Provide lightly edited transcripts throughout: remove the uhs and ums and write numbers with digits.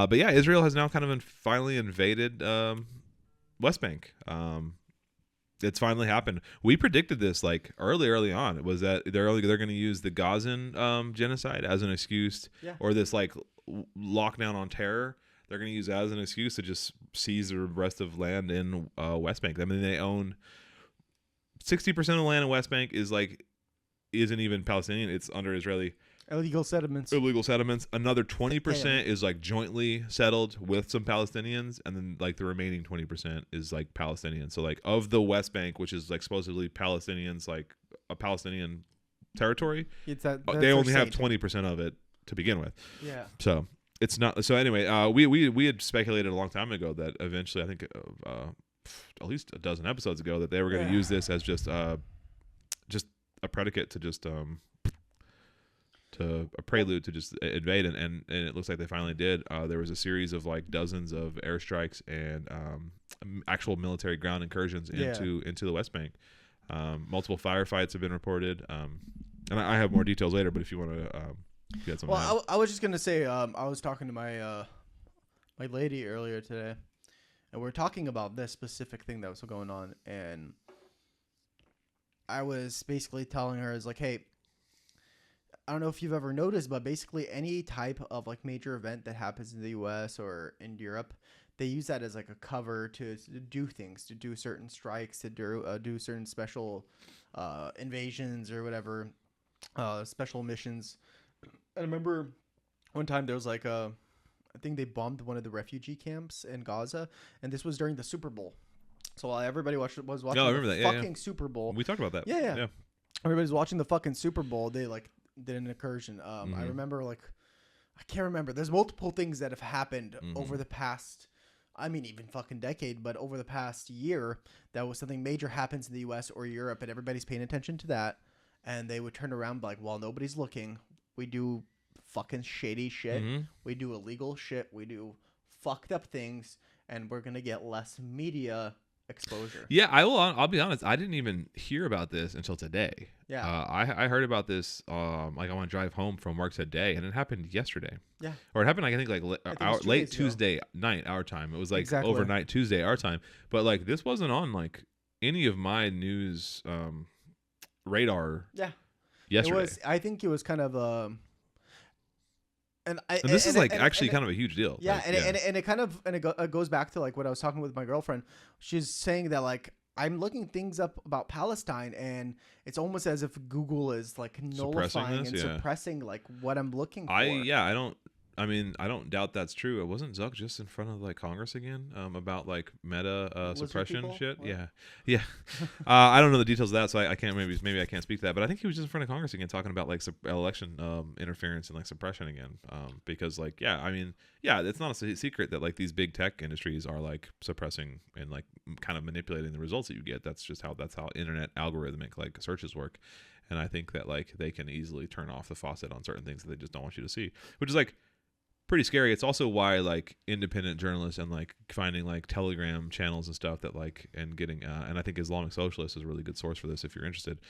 But yeah, Israel has now kind of finally invaded West Bank. It's finally happened. We predicted this like early on. It was that they're going to use the Gazan genocide as an excuse, or this like lockdown on terror. They're going to use that as an excuse to just seize the rest of land in West Bank. I mean, they own 60% of the land in West Bank isn't even Palestinian. It's under Israeli illegal settlements. Another 20% is like jointly settled with some Palestinians, and then like the remaining 20% is like Palestinian. So like of the West Bank, which is like supposedly Palestinians, like a Palestinian territory, they only have 20% of it to begin with. Yeah. So it's not. So anyway, we had speculated a long time ago that eventually, I think at least a dozen episodes ago, that they were going to use this as just a predicate to just to a prelude to just invade, and it looks like they finally did. There was a series of like dozens of airstrikes and actual military ground incursions into the West Bank. Multiple firefights have been reported, and I have more details later. But if you want to get something, I was just gonna say, I was talking to my my lady earlier today, and we are talking about this specific thing that was going on, and I was basically telling her, is like, hey, I don't know if you've ever noticed, but basically any type of like major event that happens in the U.S. or in Europe, they use that as like a cover to do things, to do certain strikes, to do certain special invasions or whatever, special missions. I remember one time there was like I think they bombed one of the refugee camps in Gaza, and this was during the Super Bowl. So while everybody was watching the fucking Super Bowl. We talked about that. Yeah. Everybody's watching the fucking Super Bowl. They like did an incursion. I remember I can't remember. There's multiple things that have happened over the past, I mean, even fucking decade, but over the past year, that was something major happens in the U.S. or Europe, and everybody's paying attention to that. And they would turn around like, while nobody's looking, we do fucking shady shit. We do illegal shit. We do fucked up things, and we're gonna get less media exposure. Yeah, I'll be honest. I didn't even hear about this until today. Yeah. I heard about this like on my drive home from work today, and it happened yesterday. Yeah. Or it happened like I think late Tuesday night our time. It was like overnight Tuesday our time. But like this wasn't on like any of my news radar. Yeah. Yesterday. I think it was kind of and this is actually kind of a huge deal. Yeah, and it goes back to like what I was talking with my girlfriend. She's saying that like I'm looking things up about Palestine, and it's almost as if Google is like nullifying suppressing like what I'm looking for. I don't doubt that's true. Wasn't Zuck just in front of like Congress again about like meta suppression shit? What? Yeah. I don't know the details of that, so I can't maybe I can't speak to that. But I think he was just in front of Congress again talking about like election interference and like suppression again. Because like it's not a secret that like these big tech industries are like suppressing and like kind of manipulating the results that you get. That's how internet algorithmic like searches work. And I think that like they can easily turn off the faucet on certain things that they just don't want you to see, which is like pretty scary. It's also why like independent journalists and like finding like Telegram channels and stuff that like and getting and I think Islamic Socialist is a really good source for this if you're interested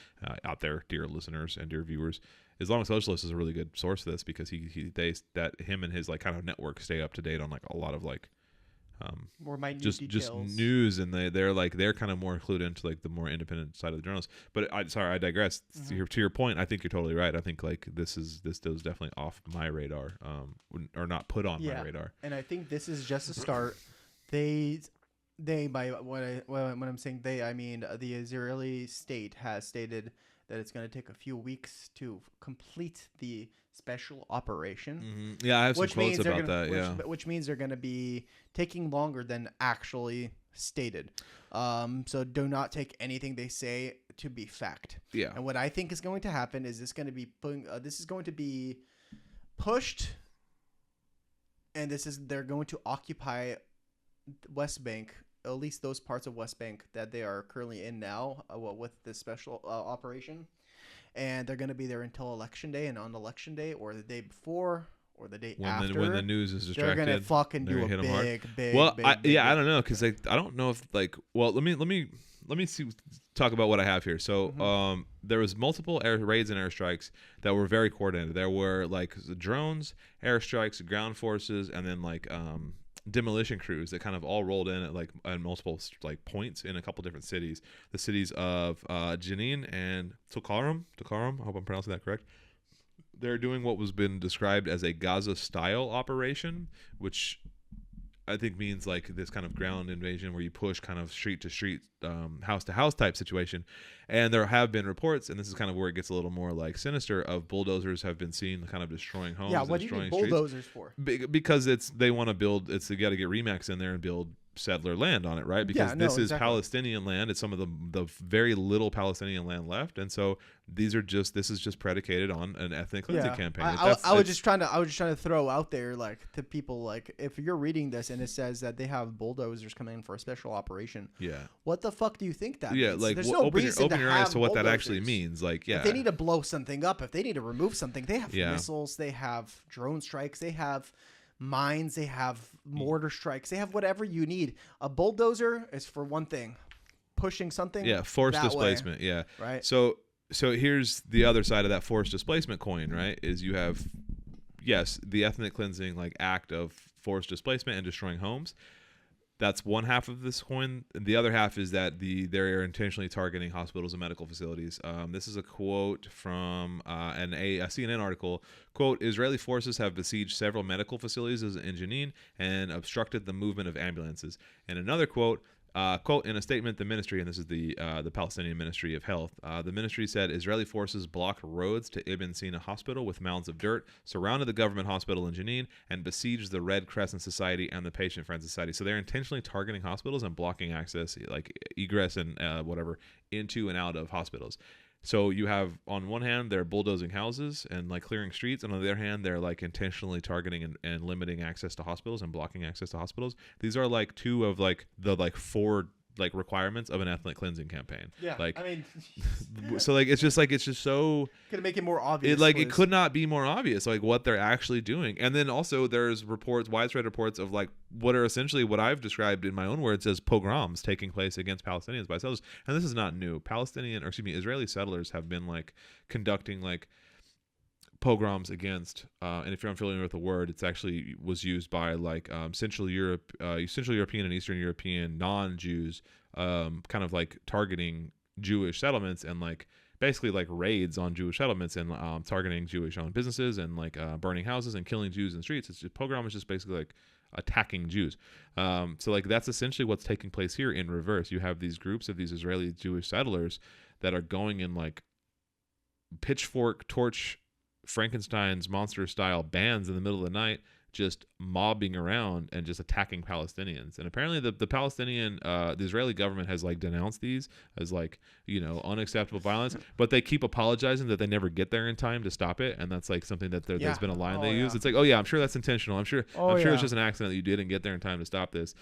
out there, dear listeners and dear viewers. Islamic Socialist is a really good source for this because him and his like kind of network stay up to date on like a lot of like more minute just news, and they're kind of more clued into like the more independent side of the journalists. But I digress. To your point, I think you're totally right. I think like this is definitely off my radar, or not put on my radar. And I think this is just a start. They by when I'm saying they, I mean the Israeli state has stated that it's going to take a few weeks to complete the special operation. Yeah, I have some quotes about that. Which means they're going to be taking longer than actually stated. So do not take anything they say to be fact. Yeah. And what I think is going to happen is this is going to be pushed, and they're going to occupy West Bank, at least those parts of West Bank that they are currently in now, with this special operation. And they're going to be there until Election Day, and on Election Day or the day before or the day after, when the news is distracted, they're going to fucking do a big. I don't know, because I don't know if like, well, let me let me talk about what I have here. So there was multiple air raids and airstrikes that were very coordinated. There were like drones, airstrikes, ground forces, and then like demolition crews that kind of all rolled in at multiple like points in a couple different cities. The cities of Jenin and Tulkarm. I hope I'm pronouncing that correct. They're doing what was been described as a Gaza-style operation, which I think means like this kind of ground invasion where you push kind of street to street, house to house type situation. And there have been reports, and this is kind of where it gets a little more like sinister, of bulldozers have been seen kind of destroying homes. Yeah, what do you need bulldozers for? Because they want to build. They got to get Remax in there and build settler land on it, right? Because this is Palestinian land. It's some of the very little Palestinian land left, and so this is just predicated on an ethnic cleansing campaign. I was just trying to throw out there like to people, like, if you're reading this and it says that they have bulldozers coming in for a special operation, what the fuck do you think that means? Like, there's no reason open your eyes to what that actually means. Like, if they need to blow something up, if they need to remove something, they have missiles, they have drone strikes, they have mines, they have mortar strikes, they have whatever you need. A bulldozer is for one thing, pushing something. Forced displacement. Right. So here's the other side of that forced displacement coin, right? Is you have the ethnic cleansing like act of forced displacement and destroying homes. That's one half of this coin. The other half is that they're intentionally targeting hospitals and medical facilities. This is a quote from a CNN article. Quote, Israeli forces have besieged several medical facilities in Jenin and obstructed the movement of ambulances. And another quote, quote, in a statement, the ministry, and this is the Palestinian Ministry of Health, the ministry said Israeli forces blocked roads to Ibn Sina Hospital with mounds of dirt, surrounded the government hospital in Jenin, and besieged the Red Crescent Society and the Patient Friends Society. So they're intentionally targeting hospitals and blocking access, like egress and whatever, into and out of hospitals. So you have, on one hand, they're bulldozing houses and like clearing streets, and on the other hand, they're like intentionally targeting and limiting access to hospitals and blocking access to hospitals. These are like two of like the like four like requirements of an ethnic cleansing campaign. Yeah, like, I mean, so like it's just so gonna make it more obvious. It could not be more obvious like what they're actually doing. And then also there's widespread reports of like what are essentially what I've described in my own words as pogroms taking place against Palestinians by settlers. And this is not new. Israeli settlers have been like conducting like pogroms against and if you're unfamiliar with the word, it's actually was used by like Central European and Eastern European non-Jews kind of like targeting Jewish settlements and like basically like raids on Jewish settlements and targeting Jewish owned businesses and like burning houses and killing Jews in the streets. It's just, pogrom is just basically like attacking Jews. So like that's essentially what's taking place here in reverse. You have these groups of these Israeli Jewish settlers that are going in like pitchfork torch Frankenstein's monster style bands in the middle of the night, just mobbing around and just attacking Palestinians. And apparently the Israeli government has like denounced these as like, you know, unacceptable violence, but they keep apologizing that they never get there in time to stop it. And that's like something that there's been a line they use. It's like, oh yeah, I'm sure that's intentional. I'm sure it's just an accident that you didn't get there in time to stop this.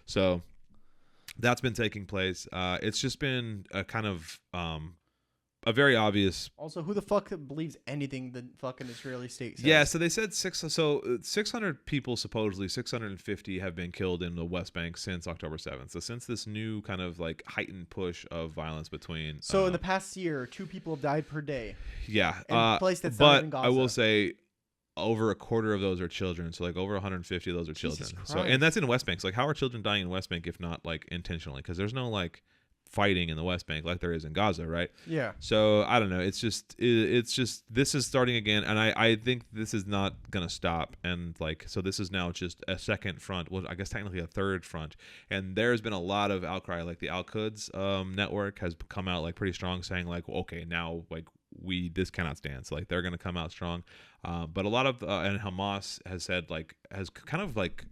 So that's been taking place. It's just been a kind of a very obvious. Also, who the fuck believes anything the fucking Israeli state says? Yeah, so they said 600 people, supposedly 650 have been killed in the West Bank since October 7th. So since this new kind of like heightened push of violence between. So in the past year, 2 people have died per day. Yeah. In a place that's not in Gaza. I will say over a quarter of those are children. So like over 150 of those are children. So, and that's in West Bank. So like how are children dying in West Bank if not like intentionally? Because there's no like fighting in the West Bank like there is in Gaza, right? Yeah. So I don't know. It's just this is starting again, and I think this is not gonna stop. And like so, this is now just a second front. Well, I guess technically a third front. And there's been a lot of outcry. Like the Al Quds network has come out like pretty strong, saying like, okay, now like this cannot stand. So like they're gonna come out strong. But a lot of and Hamas has said like has kind of like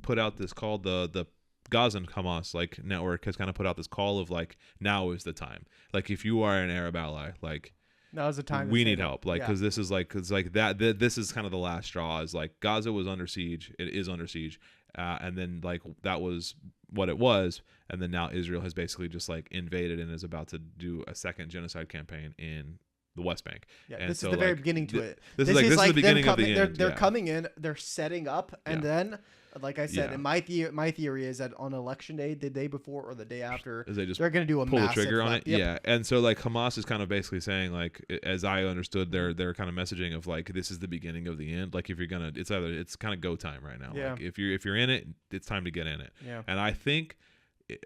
put out this call the Gaza and Hamas like network has kind of put out this call of like now is the time, like if you are an Arab ally, like now's the time we need help, like because this is like this is kind of the last straw. Is like Gaza was under siege, it is under siege, and then like that was what it was, and then now Israel has basically just like invaded and is about to do a second genocide campaign in the West Bank. Yeah, and this so is the very beginning to it. This is the beginning of the end. They're coming in, they're setting up, and then, like I said, and my theory is that on election day, the day before or the day after, they're going to do a pull the massive trigger on it. Yep. Yeah, and so like Hamas is kind of basically saying, like, as I understood their kind of messaging of like, this is the beginning of the end. Like, if you're gonna, it's kind of go time right now. Yeah. Like, if you're in it, it's time to get in it. Yeah. And I think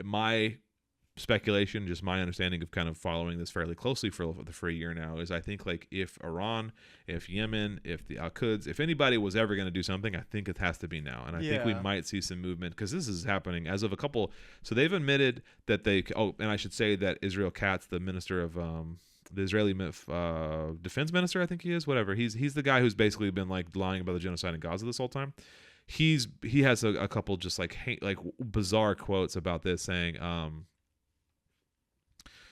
my speculation, just my understanding of kind of following this fairly closely for a year now, is I think like if Iran, if Yemen, if the Al-Quds, if anybody was ever going to do something, I think it has to be now. And I think we might see some movement, because this is happening as of a couple. So they've admitted that and I should say that Israel Katz, the minister of the Israeli defense minister, I think he is, whatever. He's the guy who's basically been like lying about the genocide in Gaza this whole time. He has a couple just like bizarre quotes about this, saying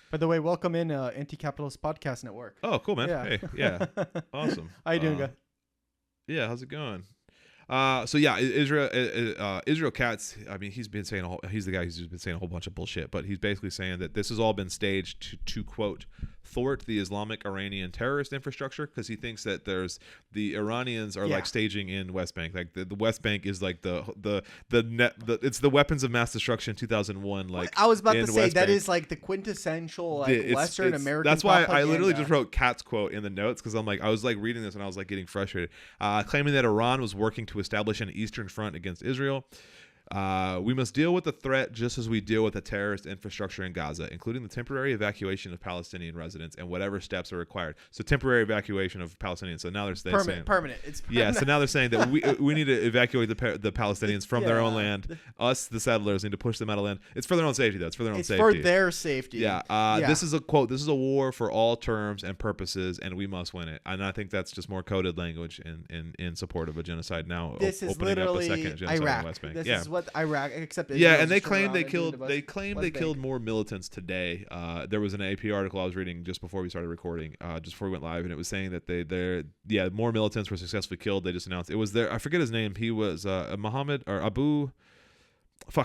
by the way, welcome in Anti-Capitalist Podcast Network. Oh, cool, man. Yeah. Hey, yeah. Awesome. How you doing, guy? Yeah, how's it going? So yeah, Israel Katz, I mean, he's the guy who's been saying a whole bunch of bullshit, but he's basically saying that this has all been staged to quote, thwart the Islamic Iranian terrorist infrastructure, because he thinks that the Iranians are like staging in West Bank. Like the West Bank is like it's the weapons of mass destruction 2001. Like, I was about to say West that Bank. is like the quintessential like Western American. That's why propaganda. I literally just wrote Katz quote in the notes, because I was like reading this and I was like getting frustrated. Claiming that Iran was working to establish an Eastern Front against Israel. We must deal with the threat just as we deal with the terrorist infrastructure in Gaza, including the temporary evacuation of Palestinian residents and whatever steps are required. So temporary evacuation of Palestinians. So now they're saying permanent. It's permanent. Yeah. So now they're saying that we need to evacuate the Palestinians from their own land. Us, the settlers, need to push them out of land. It's for their own safety, though. It's for their own safety. It's for their safety. Yeah. This is a quote. This is a war for all terms and purposes, and we must win it. And I think that's just more coded language in support of a genocide. Now this is opening up a literally second genocide Iraq. in the West Bank. This is what Iraq, except and they claim they killed more militants today. There was an AP article I was reading just before we started recording, just before we went live, and it was saying that more militants were successfully killed. They just announced it was there. I forget his name. He was Muhammad or Abu.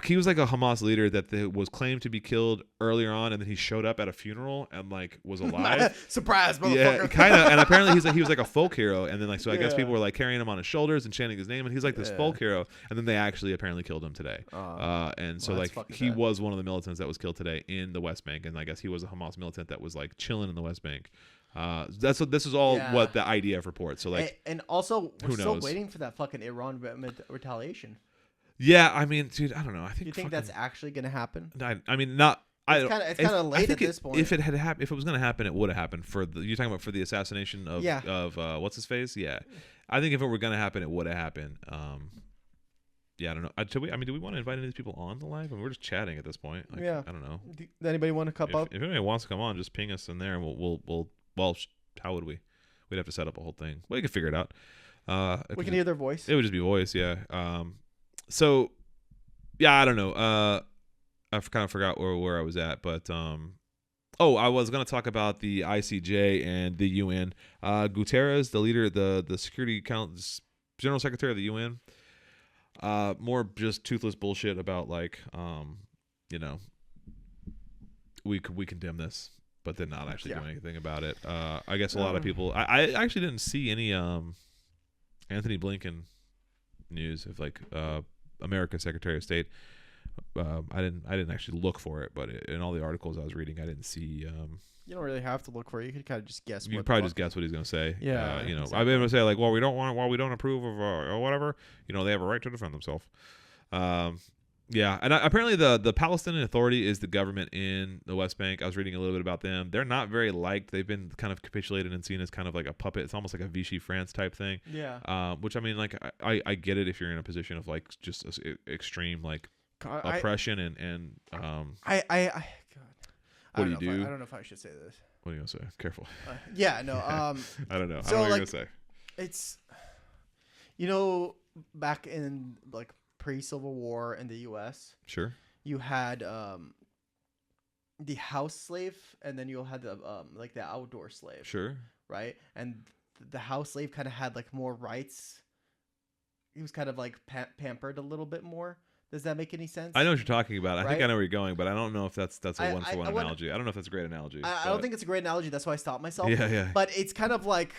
He was like a Hamas leader that was claimed to be killed earlier on, and then he showed up at a funeral and like was alive. Surprise, motherfucker. Yeah, kind of. And apparently he was like a folk hero, and then like I guess people were like carrying him on his shoulders and chanting his name, and he's like this folk hero. And then they actually apparently killed him today. And so like he was one of the militants that was killed today in the West Bank, and I guess he was a Hamas militant that was like chilling in the West Bank. This is all what the IDF reports. So like, and also we're still waiting for that fucking Iran retaliation. Yeah, I mean, dude, I don't know. Do you think that's actually going to happen? I mean, not. It's kind of late at this point. If it had happened, if it was going to happen, it would have happened. You're talking about for the assassination of what's his face? Yeah, I think if it were going to happen, it would have happened. Yeah, I don't know. Do we want to invite any of these people on the live? I mean, we're just chatting at this point. Like, I don't know. Does anybody want to come up? If anybody wants to come on, just ping us in there, and we'll. Well, how would we? We'd have to set up a whole thing. Well, you can figure it out. We can hear their voice. It would just be voice, yeah. So, yeah, I don't know. I kind of forgot where I was at, but I was going to talk about the ICJ and the UN. Guterres, the leader, the Security General Secretary of the UN, more just toothless bullshit about like, we condemn this, but then not actually doing anything about it. I guess a lot of people. I actually didn't see any Anthony Blinken news of like America's Secretary of State. I didn't actually look for it, but in all the articles I was reading, I didn't see. You don't really have to look for it. You could kind of just guess. You could probably just guess what he's going to say. Yeah, exactly. I've been able to say like, well, we don't approve of or whatever. They have a right to defend themselves. Yeah, and apparently the Palestinian Authority is the government in the West Bank. I was reading a little bit about them. They're not very liked. They've been kind of capitulated and seen as kind of like a puppet. It's almost like a Vichy France type thing. Yeah. Which I mean, like I get it if you're in a position of like just extreme like oppression and God. What do you do? I don't know if I should say this. What are you gonna say? Careful. Yeah. No. I don't know. So I don't know what like, you're gonna say. It's, back in like pre-Civil War in the U.S. Sure. You had the house slave, and then you had the like the outdoor slave. Sure. Right, and the house slave kind of had like more rights. He was kind of like pampered a little bit more Does that make any sense? I know what you're talking about. I think Right? I know where you're going, but I don't know if that's a I- one-for-one I wanna- analogy. I don't know if that's a great analogy. I don't think it's a great analogy. That's why I stopped myself. Yeah, yeah. But it's kind of like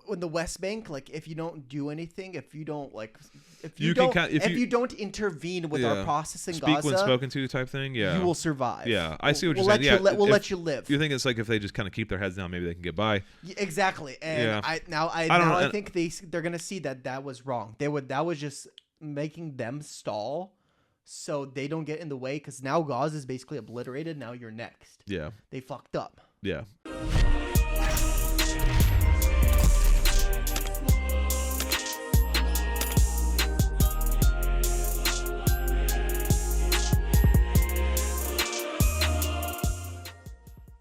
when the West Bank, like if you don't do anything, if you don't like, if you, You don't, can if you don't intervene with our process in Speak Gaza, when spoken to type thing. Yeah, you will survive. Yeah, I see what you're we'll saying. We'll let you live. You think it's like if they just kind of keep their heads down, maybe they can get by. Exactly. And Yeah. I think they're gonna see that was wrong. That was just making them stall, so they don't get in the way. Because now Gaza is basically obliterated. Now you're next. Yeah. They fucked up. Yeah.